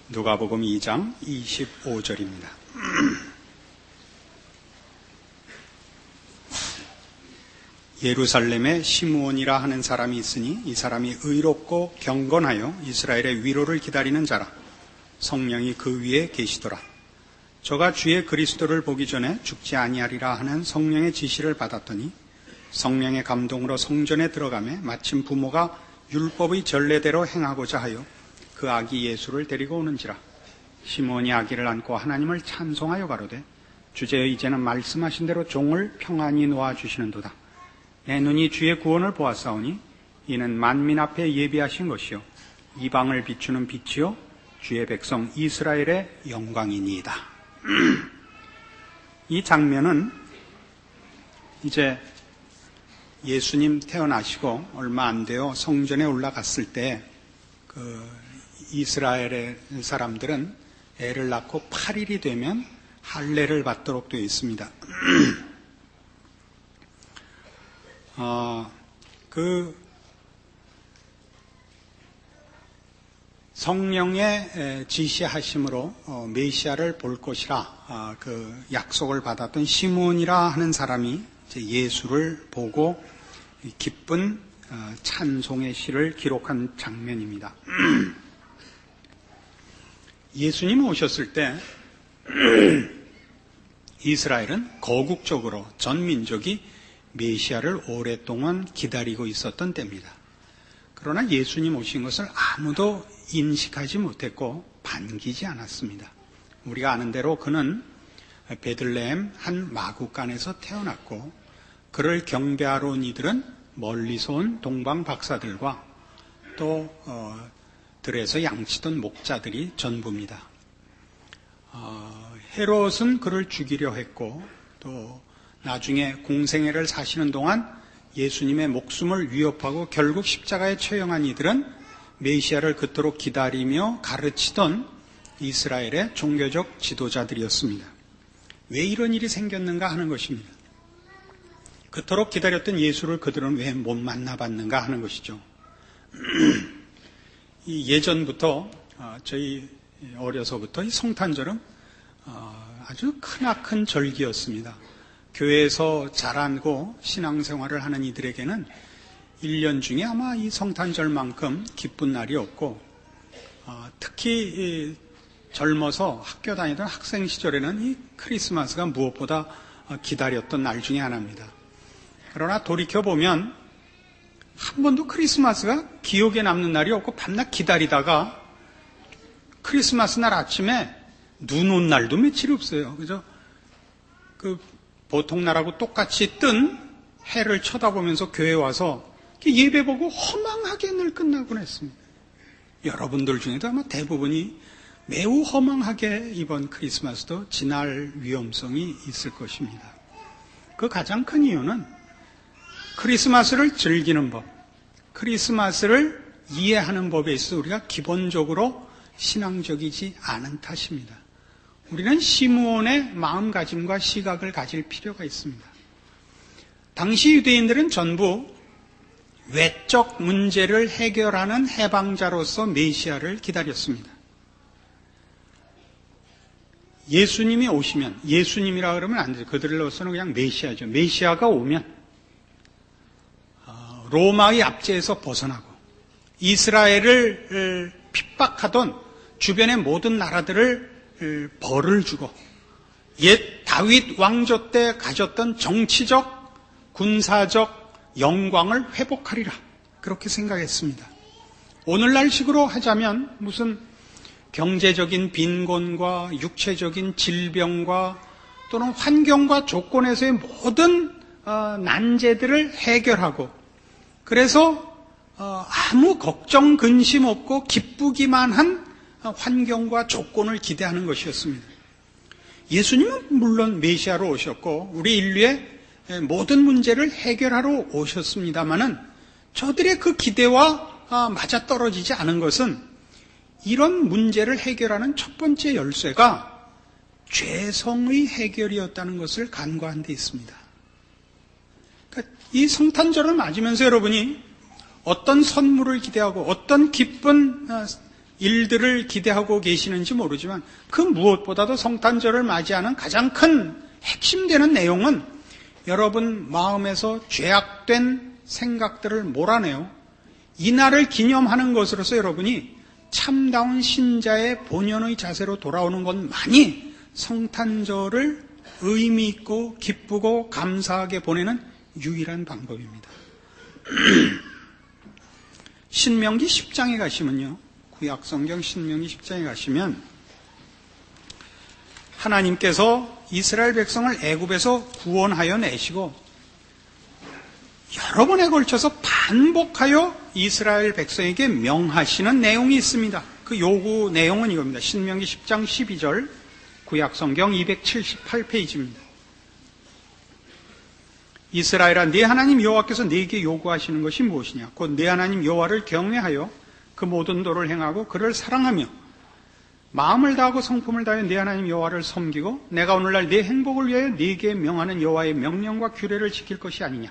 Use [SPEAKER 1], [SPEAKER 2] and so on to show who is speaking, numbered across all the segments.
[SPEAKER 1] 누가복음 2장 25절입니다. 예루살렘에 시므온이라 하는 사람이 있으니 이 사람이 의롭고 경건하여 이스라엘의 위로를 기다리는 자라. 성령이 그 위에 계시더라. 저가 주의 그리스도를 보기 전에 죽지 아니하리라 하는 성령의 지시를 받았더니 성령의 감동으로 성전에 들어가매 마침 부모가 율법의 전례대로 행하고자 하여 그 아기 예수를 데리고 오는지라. 시므온이 아기를 안고 하나님을 찬송하여 가로되 주제여 이제는 말씀하신 대로 종을 평안히 놓아주시는도다. 내 눈이 주의 구원을 보았사오니 이는 만민 앞에 예비하신 것이요 이방을 비추는 빛이요 주의 백성 이스라엘의 영광이니이다. 이 장면은 이제 예수님 태어나시고 얼마 안 되어 성전에 올라갔을 때 이스라엘의 사람들은 애를 낳고 8일이 되면 할례를 받도록 되어 있습니다. 성령의 지시하심으로 메시아를 볼 것이라 그 약속을 받았던 시므온이라 하는 사람이 이제 예수를 보고 기쁜 찬송의 시를 기록한 장면입니다. 예수님 오셨을 때 이스라엘은 거국적으로 전 민족이 메시아를 오랫동안 기다리고 있었던 때입니다. 그러나 예수님 오신 것을 아무도 인식하지 못했고 반기지 않았습니다. 우리가 아는 대로 그는 베들레헴 한 마구간에서 태어났고 그를 경배하러 온 이들은 멀리서 온 동방 박사들과 또 들에서 양치던 목자들이 전부입니다. 헤롯은 그를 죽이려 했고 또 나중에 공생애를 사시는 동안 예수님의 목숨을 위협하고 결국 십자가에 처형한 이들은 메시아를 그토록 기다리며 가르치던 이스라엘의 종교적 지도자들이었습니다. 왜 이런 일이 생겼는가 하는 것입니다. 그토록 기다렸던 예수를 그들은 왜 못 만나봤는가 하는 것이죠. 예전부터 저희 어려서부터 이 성탄절은 아주 크나큰 절기였습니다. 교회에서 자라고 신앙생활을 하는 이들에게는 1년 중에 아마 이 성탄절만큼 기쁜 날이 없고 특히 젊어서 학교 다니던 학생 시절에는 이 크리스마스가 무엇보다 기다렸던 날 중에 하나입니다. 그러나 돌이켜보면 한 번도 크리스마스가 기억에 남는 날이 없고 밤낮 기다리다가 크리스마스 날 아침에 눈 온 날도 며칠 없어요. 그죠? 보통 날하고 똑같이 뜬 해를 쳐다보면서 교회에 와서 예배 보고 허망하게 늘 끝나곤 했습니다. 여러분들 중에도 아마 대부분이 매우 허망하게 이번 크리스마스도 지날 위험성이 있을 것입니다. 그 가장 큰 이유는 크리스마스를 즐기는 법, 크리스마스를 이해하는 법에 있어서 우리가 기본적으로 신앙적이지 않은 탓입니다. 우리는 시므온의 마음가짐과 시각을 가질 필요가 있습니다. 당시 유대인들은 전부 외적 문제를 해결하는 해방자로서 메시아를 기다렸습니다. 예수님이 오시면, 예수님이라 그러면 안 되죠. 그들로서는 그냥 메시아죠. 메시아가 오면 로마의 압제에서 벗어나고 이스라엘을 핍박하던 주변의 모든 나라들을 벌을 주고 옛 다윗 왕조 때 가졌던 정치적, 군사적 영광을 회복하리라 그렇게 생각했습니다. 오늘날식으로 하자면 무슨 경제적인 빈곤과 육체적인 질병과 또는 환경과 조건에서의 모든 난제들을 해결하고 그래서 아무 걱정 근심 없고 기쁘기만 한 환경과 조건을 기대하는 것이었습니다. 예수님은 물론 메시아로 오셨고 우리 인류의 모든 문제를 해결하러 오셨습니다마는 저들의 그 기대와 맞아떨어지지 않은 것은 이런 문제를 해결하는 첫 번째 열쇠가 죄성의 해결이었다는 것을 간과한 데 있습니다. 그러니까 이 성탄절을 맞으면서 여러분이 어떤 선물을 기대하고 어떤 기쁜 일들을 기대하고 계시는지 모르지만 그 무엇보다도 성탄절을 맞이하는 가장 큰 핵심되는 내용은 여러분 마음에서 죄악된 생각들을 몰아내요. 이날을 기념하는 것으로서 여러분이 참다운 신자의 본연의 자세로 돌아오는 것만이 성탄절을 의미 있고 기쁘고 감사하게 보내는 유일한 방법입니다. 신명기 10장에 가시면요, 구약성경 신명기 10장에 가시면 하나님께서 이스라엘 백성을 애굽에서 구원하여 내시고 여러 번에 걸쳐서 반복하여 이스라엘 백성에게 명하시는 내용이 있습니다. 그 요구 내용은 이겁니다. 신명기 10장 12절, 구약성경 278페이지입니다. 이스라엘아, 네 하나님 여호와께서 네게 요구하시는 것이 무엇이냐? 곧 네 하나님 여호와를 경외하여 그 모든 도를 행하고 그를 사랑하며 마음을 다하고 성품을 다하여 네 하나님 여호와를 섬기고 내가 오늘날 네 행복을 위하여 네게 명하는 여호와의 명령과 규례를 지킬 것이 아니냐?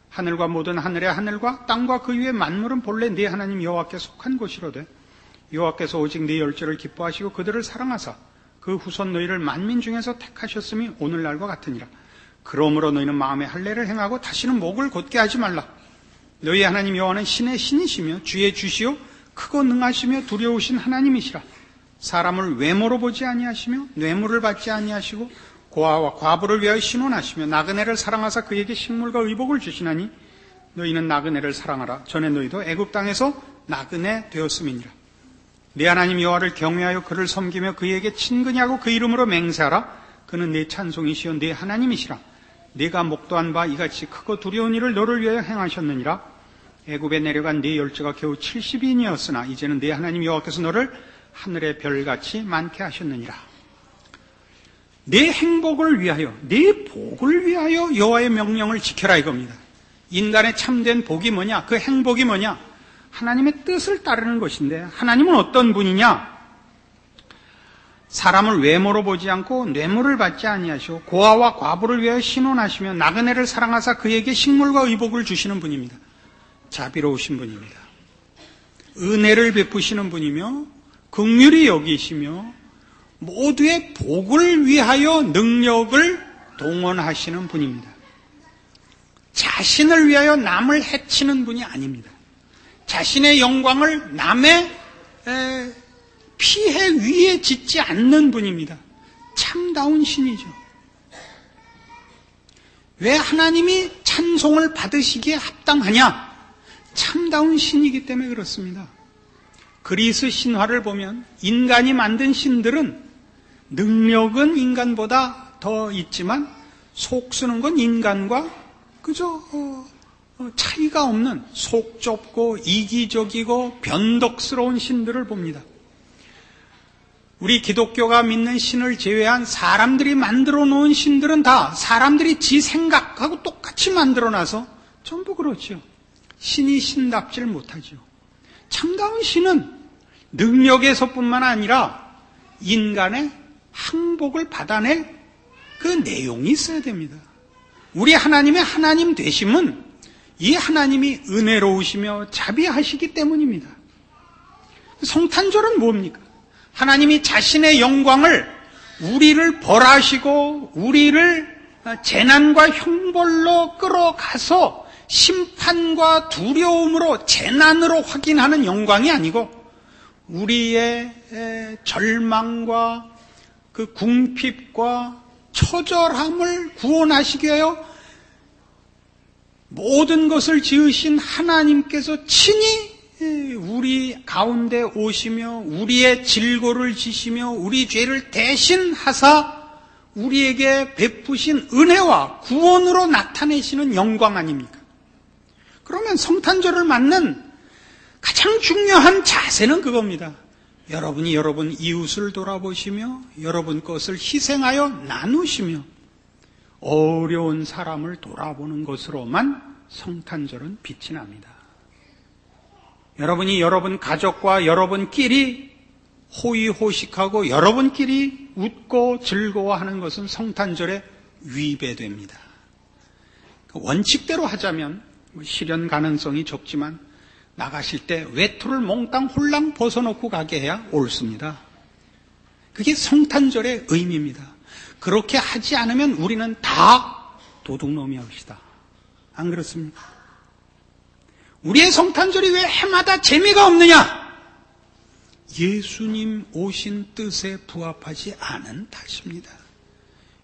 [SPEAKER 1] 하늘과 모든 하늘의 하늘과 땅과 그 위의 만물은 본래 네 하나님 여호와께 속한 것이로되 여호와께서 오직 네 열조를 기뻐하시고 그들을 사랑하사 그 후손 너희를 만민 중에서 택하셨음이 오늘날과 같으니라. 그러므로 너희는 마음에 할례를 행하고 다시는 목을 곧게 하지 말라. 너희 하나님 여호와는 신의 신이시며 주의 주시요 크고 능하시며 두려우신 하나님이시라. 사람을 외모로 보지 아니하시며 뇌물을 받지 아니하시고 고아와 과부를 위하여 신원하시며 나그네를 사랑하사 그에게 식물과 의복을 주시나니 너희는 나그네를 사랑하라. 전에 너희도 애굽 땅에서 나그네 되었음이니라. 네 하나님 여호와를 경외하여 그를 섬기며 그에게 친근히 하고 그 이름으로 맹세하라. 그는 네 찬송이시여 네 하나님이시라. 네가 목도한 바 이같이 크고 두려운 일을 너를 위하여 행하셨느니라. 애굽에 내려간 네 열조가 겨우 70인이었으나 이제는 네 하나님 여호와께서 너를 하늘의 별같이 많게 하셨느니라. 네 행복을 위하여, 네 복을 위하여 여호와의 명령을 지켜라 이겁니다. 인간의 참된 복이 뭐냐? 그 행복이 뭐냐? 하나님의 뜻을 따르는 것인데 하나님은 어떤 분이냐? 사람을 외모로 보지 않고 뇌물을 받지 아니하시고 고아와 과부를 위하여 신원하시며 나그네를 사랑하사 그에게 식물과 의복을 주시는 분입니다. 자비로우신 분입니다. 은혜를 베푸시는 분이며 긍휼히 여기시며 모두의 복을 위하여 능력을 동원하시는 분입니다. 자신을 위하여 남을 해치는 분이 아닙니다. 자신의 영광을 남의 피해 위에 짓지 않는 분입니다. 참다운 신이죠. 왜 하나님이 찬송을 받으시기에 합당하냐? 참다운 신이기 때문에 그렇습니다. 그리스 신화를 보면 인간이 만든 신들은 능력은 인간보다 더 있지만 속쓰는 건 인간과 그저 차이가 없는 속 좁고 이기적이고 변덕스러운 신들을 봅니다. 우리 기독교가 믿는 신을 제외한 사람들이 만들어 놓은 신들은 다 사람들이 지 생각하고 똑같이 만들어 놔서 전부 그렇죠. 신이 신답지를 못하죠. 참다운 신은 능력에서뿐만 아니라 인간의 항복을 받아낼 그 내용이 있어야 됩니다. 우리 하나님의 하나님 되심은 이 하나님이 은혜로우시며 자비하시기 때문입니다. 성탄절은 뭡니까? 하나님이 자신의 영광을 우리를 벌하시고 우리를 재난과 형벌로 끌어가서 심판과 두려움으로 재난으로 확인하는 영광이 아니고 우리의 절망과 그 궁핍과 처절함을 구원하시기 위하여 모든 것을 지으신 하나님께서 친히 우리 가운데 오시며 우리의 질고를 지시며 우리 죄를 대신 하사 우리에게 베푸신 은혜와 구원으로 나타내시는 영광 아닙니까? 그러면 성탄절을 맞는 가장 중요한 자세는 그겁니다. 여러분이 여러분 이웃을 돌아보시며 여러분 것을 희생하여 나누시며 어려운 사람을 돌아보는 것으로만 성탄절은 빛이 납니다. 여러분이 여러분 가족과 여러분끼리 호의호식하고 여러분끼리 웃고 즐거워하는 것은 성탄절에 위배됩니다. 원칙대로 하자면 실현 가능성이 적지만 나가실 때 외투를 몽땅 홀랑 벗어놓고 가게 해야 옳습니다. 그게 성탄절의 의미입니다. 그렇게 하지 않으면 우리는 다 도둑놈이옵시다. 안 그렇습니까? 우리의 성탄절이 왜 해마다 재미가 없느냐? 예수님 오신 뜻에 부합하지 않은 탓입니다.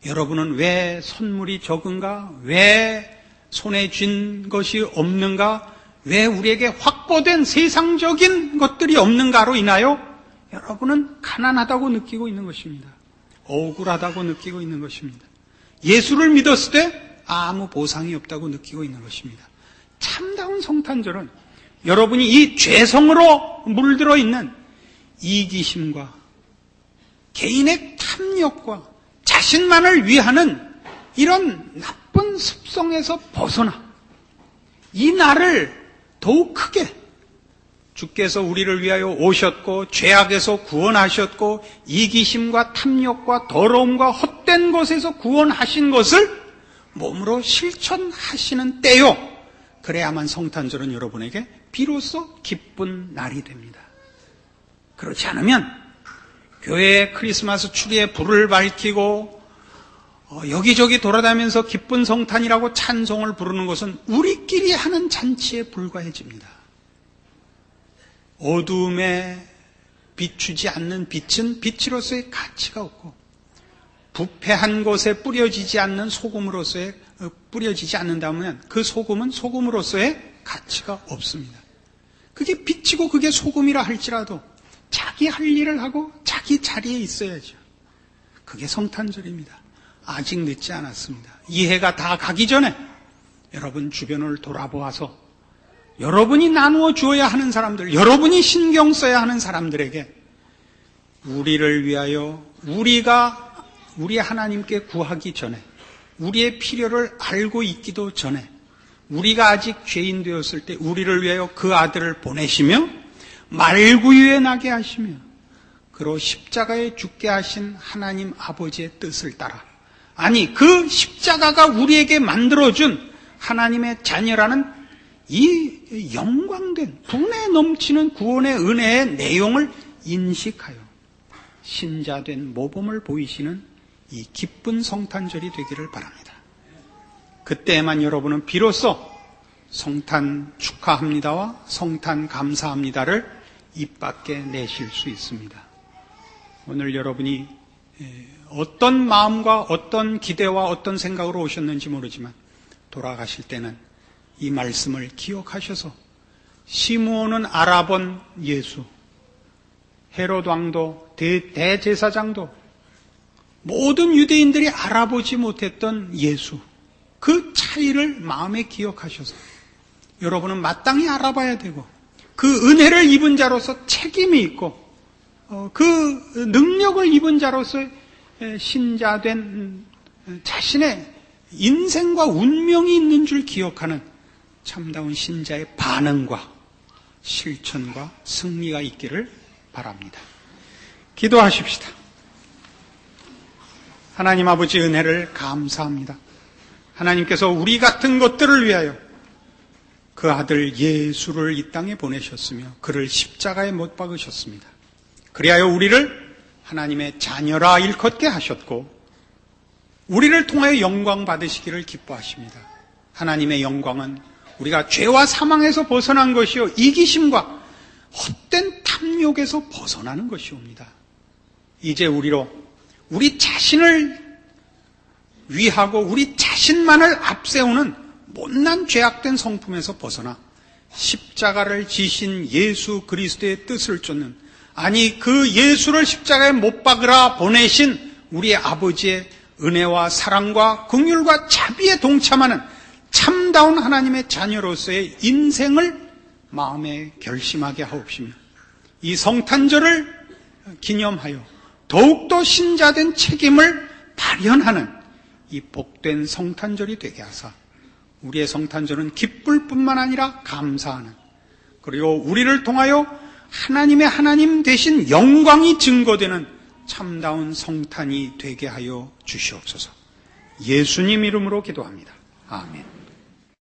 [SPEAKER 1] 여러분은 왜 선물이 적은가? 왜 손에 쥔 것이 없는가? 왜 우리에게 확보된 세상적인 것들이 없는가로 인하여 여러분은 가난하다고 느끼고 있는 것입니다. 억울하다고 느끼고 있는 것입니다. 예수를 믿었을 때 아무 보상이 없다고 느끼고 있는 것입니다. 참다운 성탄절은 여러분이 이 죄성으로 물들어 있는 이기심과 개인의 탐욕과 자신만을 위하는 이런 나쁜 습성에서 벗어나 이 날을 더욱 크게 주께서 우리를 위하여 오셨고 죄악에서 구원하셨고 이기심과 탐욕과 더러움과 헛된 것에서 구원하신 것을 몸으로 실천하시는 때요. 그래야만 성탄절은 여러분에게 비로소 기쁜 날이 됩니다. 그렇지 않으면 교회의 크리스마스 추리에 불을 밝히고 여기저기 돌아다니면서 기쁜 성탄이라고 찬송을 부르는 것은 우리끼리 하는 잔치에 불과해집니다. 어두움에 비추지 않는 빛은 빛으로서의 가치가 없고 부패한 곳에 뿌려지지 않는 소금으로서의 뿌려지지 않는다면 그 소금은 소금으로서의 가치가 없습니다. 그게 빛이고 그게 소금이라 할지라도 자기 할 일을 하고 자기 자리에 있어야죠. 그게 성탄절입니다. 아직 늦지 않았습니다. 이 해가 다 가기 전에 여러분 주변을 돌아보아서 여러분이 나누어 주어야 하는 사람들, 여러분이 신경 써야 하는 사람들에게 우리를 위하여 우리 하나님께 구하기 전에 우리의 필요를 알고 있기도 전에 우리가 아직 죄인 되었을 때 우리를 위하여 그 아들을 보내시며 말구유에 나게 하시며 그로 십자가에 죽게 하신 하나님 아버지의 뜻을 따라 아니 그 십자가가 우리에게 만들어준 하나님의 자녀라는 이 영광된 분에 넘치는 구원의 은혜의 내용을 인식하여 신자된 모범을 보이시는 이 기쁜 성탄절이 되기를 바랍니다. 그때에만 여러분은 비로소 성탄 축하합니다와 성탄 감사합니다를 입 밖에 내실 수 있습니다. 오늘 여러분이 어떤 마음과 어떤 기대와 어떤 생각으로 오셨는지 모르지만 돌아가실 때는 이 말씀을 기억하셔서 시므온은 알아본 예수, 헤롯 왕도 대제사장도 모든 유대인들이 알아보지 못했던 예수, 그 차이를 마음에 기억하셔서 여러분은 마땅히 알아봐야 되고 그 은혜를 입은 자로서 책임이 있고 그 능력을 입은 자로서 신자된 자신의 인생과 운명이 있는 줄 기억하는 참다운 신자의 반응과 실천과 승리가 있기를 바랍니다. 기도하십시다. 하나님 아버지 은혜를 감사합니다. 하나님께서 우리 같은 것들을 위하여 그 아들 예수를 이 땅에 보내셨으며 그를 십자가에 못 박으셨습니다. 그리하여 우리를 하나님의 자녀라 일컫게 하셨고 우리를 통하여 영광 받으시기를 기뻐하십니다. 하나님의 영광은 우리가 죄와 사망에서 벗어난 것이요 이기심과 헛된 탐욕에서 벗어나는 것이옵니다. 이제 우리 자신을 위하고 우리 자신만을 앞세우는 못난 죄악된 성품에서 벗어나 십자가를 지신 예수 그리스도의 뜻을 쫓는 아니 그 예수를 십자가에 못 박으라 보내신 우리 아버지의 은혜와 사랑과 긍휼과 자비에 동참하는 참다운 하나님의 자녀로서의 인생을 마음에 결심하게 하옵시며 이 성탄절을 기념하여 더욱더 신자된 책임을 발현하는 이 복된 성탄절이 되게 하사 우리의 성탄절은 기쁠 뿐만 아니라 감사하는 그리고 우리를 통하여 하나님의 하나님 되신 영광이 증거되는 참다운 성탄이 되게 하여 주시옵소서. 예수님 이름으로 기도합니다. 아멘.